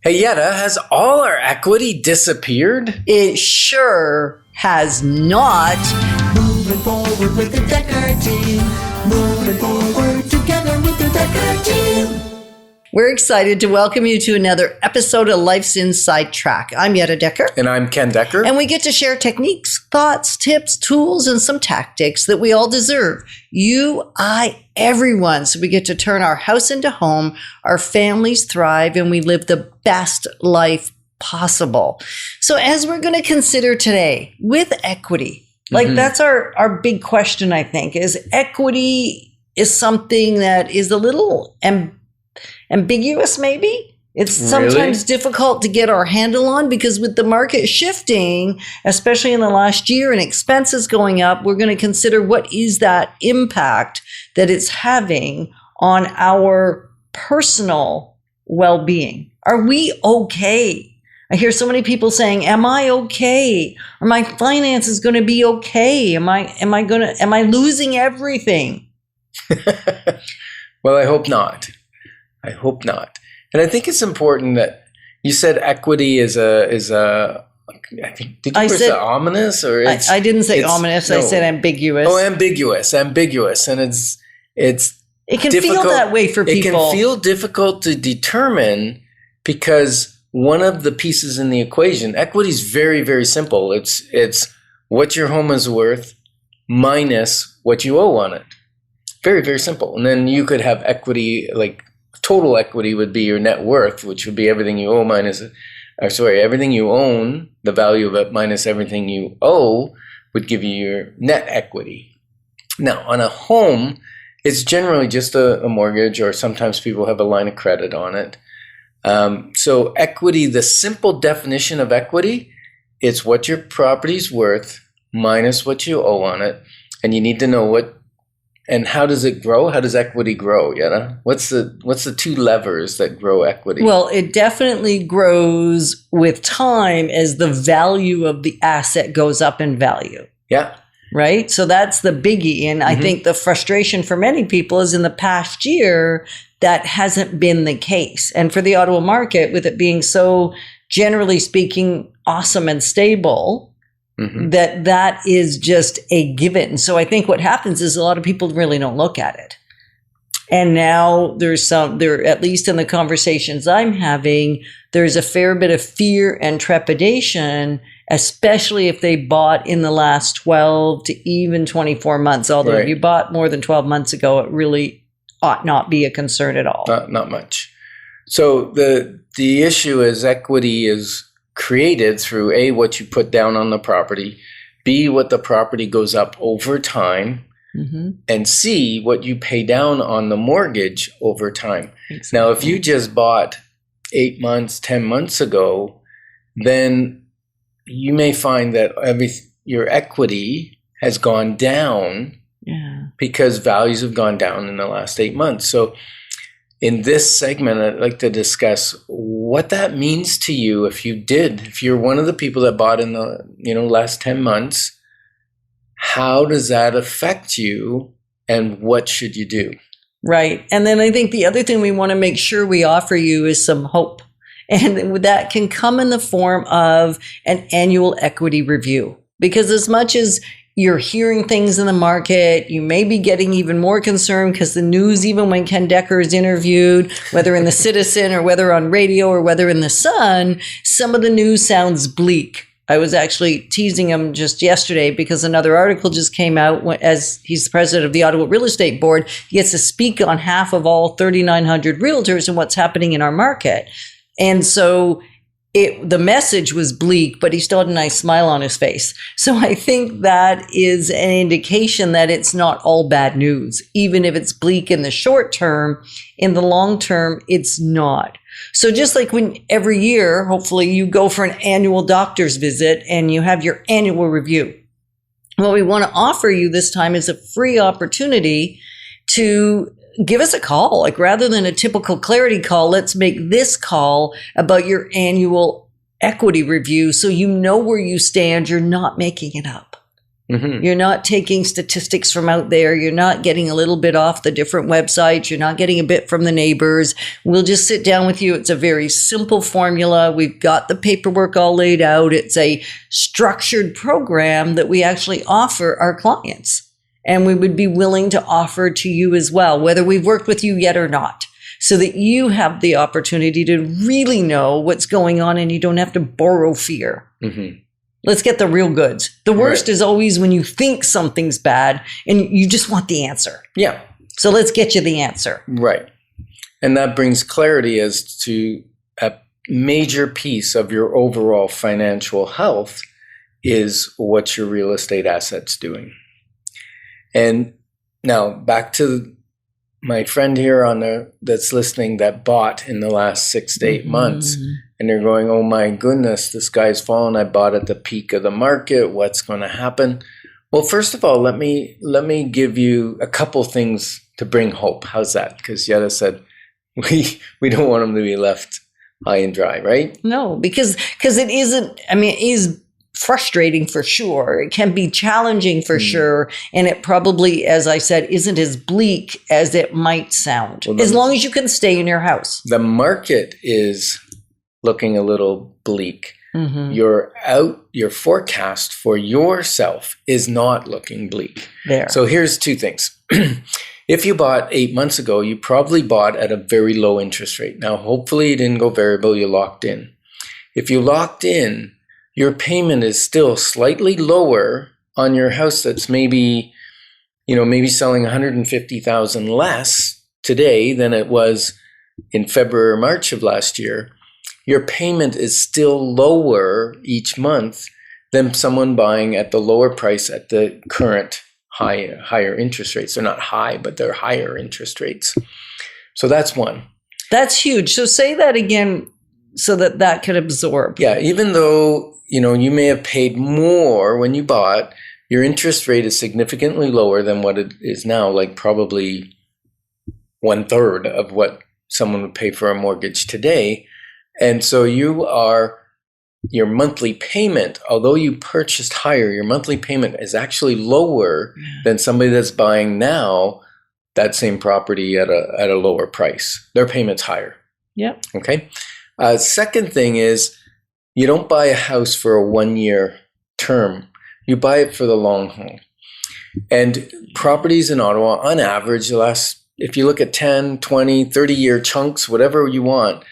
Hey, Yetta, has all our equity disappeared? It sure has not. Moving forward with the Dekker Team. Moving forward together with the Dekker Team. We're excited to welcome you to another episode of Life's Inside Track. I'm Yetta Dekker. And I'm Ken Dekker. And we get to share techniques, thoughts, tips, tools, and some tactics that we all deserve. You, I, everyone. So we get to turn our house into home, our families thrive, and we live the best life possible. So as we're going to consider today with equity, that's our big question, I think, is equity is something that is a little ambiguous, maybe. It's sometimes difficult to get our handle on because with the market shifting, especially in the last year and expenses going up, we're going to consider what is that impact that it's having on our personal well-being. Are we okay? I hear so many people saying, am I okay? Are my finances going to be okay? Am I losing everything? Well, I hope not. I hope not. And I think it's important that you said equity is I think, did you say ominous or it's, I didn't say ominous. No. I said ambiguous. Oh, ambiguous. And it can feel that way for people. It can feel difficult to determine because one of the pieces in the equation, equity is very, very simple. It's what your home is worth minus what you owe on it. Very, very simple. And then you could have equity, like total equity would be your net worth, which would be everything you owe everything you own, the value of it minus everything you owe would give you your net equity. Now, on a home, it's generally just a mortgage, or sometimes people have a line of credit on it. So equity, the simple definition of equity, it's what your property's worth minus what you owe on it. And you need to know and how does it grow? How does equity grow, Yetta? What's the two levers that grow equity? Well, it definitely grows with time as the value of the asset goes up in value. Yeah. Right? So that's the biggie. And I think the frustration for many people is in the past year, that hasn't been the case. And for the Ottawa market, with it being so, generally speaking, awesome and stable, that is just a given. So I think what happens is a lot of people really don't look at it. And now there, at least in the conversations I'm having, there's a fair bit of fear and trepidation, especially if they bought in the last 12 to even 24 months. Although if you bought more than 12 months ago, it really ought not be a concern at all. Not much. So the issue is equity is created through A, what you put down on the property, B, what the property goes up over time, and C, what you pay down on the mortgage over time. Exactly. Now, if you just bought 8 months, 10 months ago, then you may find that your equity has gone down because values have gone down in the last 8 months. So in this segment, I'd like to discuss what that means to you if you're one of the people that bought in the last 10 months. How does that affect you and what should you do? Right. And then I think the other thing we want to make sure we offer you is some hope. And that can come in the form of an annual equity review. Because as much as you're hearing things in the market, you may be getting even more concerned because the news, even when Ken Dekker is interviewed, whether in the Citizen or whether on radio or whether in the Sun, some of the news sounds bleak. I was actually teasing him just yesterday because another article just came out. As he's the president of the Ottawa Real Estate Board, he gets to speak on half of all 3,900 realtors and what's happening in our market. And so the message was bleak, but he still had a nice smile on his face. So I think that is an indication that it's not all bad news. Even if it's bleak in the short term, in the long term, it's not. So just like when every year, hopefully you go for an annual doctor's visit and you have your annual review. What we want to offer you this time is a free opportunity to give us a call. Like rather than a typical clarity call, let's make this call about your annual equity review so you know where you stand. You're not making it up. You're not taking statistics from out there. You're not getting a little bit off the different websites. You're not getting a bit from the neighbors. We'll just sit down with you. It's a very simple formula. We've got the paperwork all laid out. It's a structured program that we actually offer our clients. And we would be willing to offer to you as well, whether we've worked with you yet or not, so that you have the opportunity to really know what's going on and you don't have to borrow fear. Let's get the real goods. The worst is always when you think something's bad and you just want the answer. Yeah. So let's get you the answer. Right. And that brings clarity as to a major piece of your overall financial health is what your real estate asset's doing. And now back to my friend here that's listening that bought in the last 6 to 8 months. And they're going, oh my goodness, the sky's fallen. I bought at the peak of the market. What's going to happen? Well, first of all, let me give you a couple things to bring hope. How's that? Because Yetta said we don't want them to be left high and dry, right? No, because it isn't. I mean, it is frustrating for sure. It can be challenging for sure. And it probably, as I said, isn't as bleak as it might sound. Well, as long as you can stay in your house. The market is looking a little bleak. Your forecast for yourself is not looking bleak. There. So here's two things. If you bought 8 months ago, you probably bought at a very low interest rate. Now, hopefully you didn't go variable, you locked in. If you locked in, your payment is still slightly lower on your house that's maybe selling $150,000 less today than it was in February or March of last year. Your payment is still lower each month than someone buying at the lower price at the current higher interest rates. They're not high, but they're higher interest rates. So that's one. That's huge. So say that again so that could absorb. Yeah, even though, you may have paid more when you bought, your interest rate is significantly lower than what it is now, like probably 1/3 of what someone would pay for a mortgage today. And so your monthly payment, although you purchased higher, your monthly payment is actually lower than somebody that's buying now that same property at a lower price. Their payment's higher. Yeah. Okay. Second thing is you don't buy a house for a 1-year term. You buy it for the long haul. And properties in Ottawa, on average, if you look at 10, 20, 30-year chunks, whatever you want,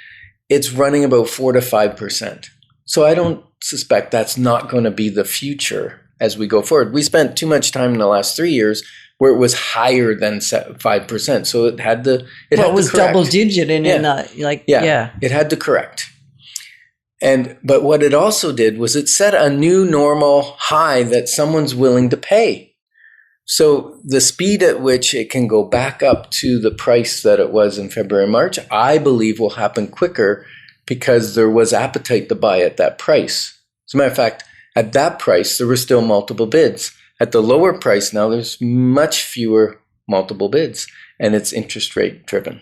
it's running about 4 to 5%. So I don't suspect that's not going to be the future as we go forward. We spent too much time in the last 3 years where it was higher than 5%. So it had to it was double digit it had to correct. But what it also did was it set a new normal high that someone's willing to pay. So the speed at which it can go back up to the price that it was in February, March, I believe will happen quicker because there was appetite to buy at that price. As a matter of fact, at that price, there were still multiple bids. At the lower price now, there's much fewer multiple bids, and it's interest rate driven.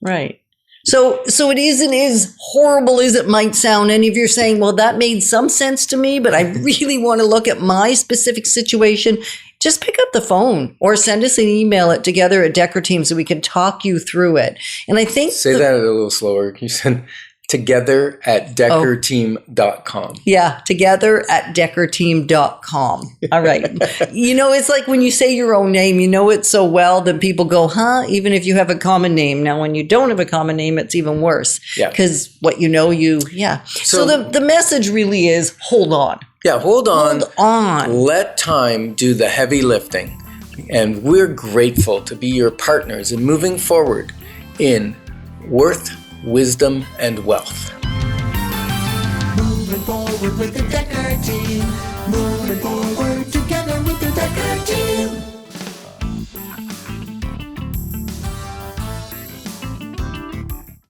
Right. So it isn't as horrible as it might sound. And if you're saying, well, that made some sense to me, but I really want to look at my specific situation, just pick up the phone or send us an email at Dekker Team so we can talk you through it. And I think say that a little slower. You said together at dekkerteam.com. Yeah, together at dekkerteam.com. All right. It's like when you say your own name, you know it so well that people go, huh? Even if you have a common name. Now, when you don't have a common name, it's even worse. Yeah. Because what So the message really is hold on. Yeah, hold on. Hold on. Let time do the heavy lifting. And we're grateful to be your partners in moving forward in worth, wisdom, and wealth. Moving forward with the Dekker Team. Moving forward together.